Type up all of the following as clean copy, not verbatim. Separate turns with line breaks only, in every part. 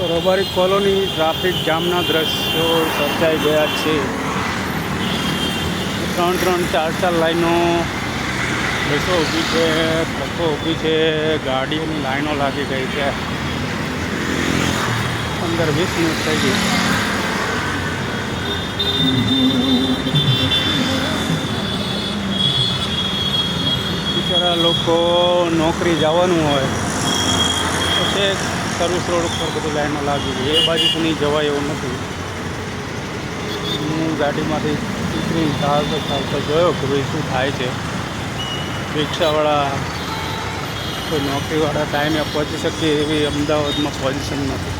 Rabari colony traffic જામના દ્રશ્યો સર્જાઈ ગયા છે. 3-3, 4-4 લાઈનો બસો ઊભી છે, ટ્રકો ઊભી છે, ગાડીઓની લાઈનો લાગી ગઈ છે. 15-20 મિનિટ થઈ ગઈ. બિચારા લોકો નોકરી જવાનું હોય પછી સર્વિસ રોડ ઉપર બધી લાઈનો લાગી ગઈ. એ બાજુ તો નહીં જવાય એવું નથી. હું ગાડીમાંથી ઉતરી ચાલતો જોયો કે ભાઈ શું થાય છે. રિક્ષાવાળા કોઈ નોકરીવાળા ટાઈમે પહોંચી શકીએ એવી અમદાવાદમાં પોઝિશન નથી.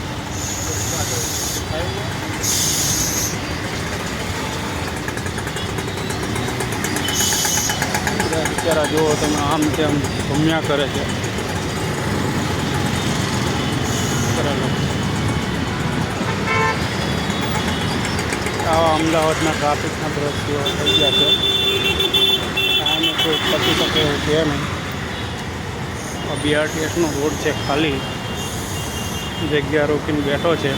બિચારા જુઓ તમે આમ તેમ ઘૂમ્યા કરે છે. આવા અમદાવાદના ટ્રાફિકના દ્રશ્યો થઈ ગયા છે. આને કોઈ પતી શકે એવું છે નહીં. BRTSનો રોડ છે, ખાલી જગ્યા રોકીને બેઠો છે.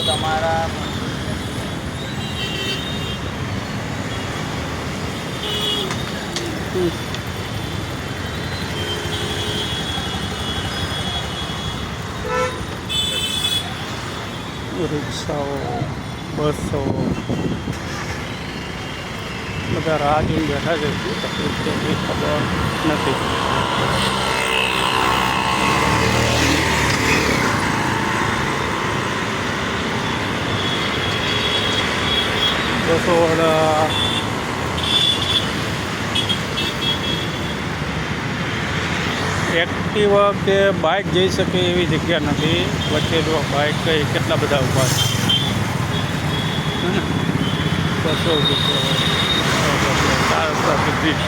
તમારા રિક્ષાઓ, બસો બધા રાહ જોઈને બેઠા છે. શું તકલીફ છે એ ખબર નથી. બસોવાળા એક્ટિવા કે બાઇક જઈ શકે એવી જગ્યા નથી. વચ્ચે જો બાઇક કઈ કેટલા બધા ઊભા છે. બસો 4 ટ્રાફિક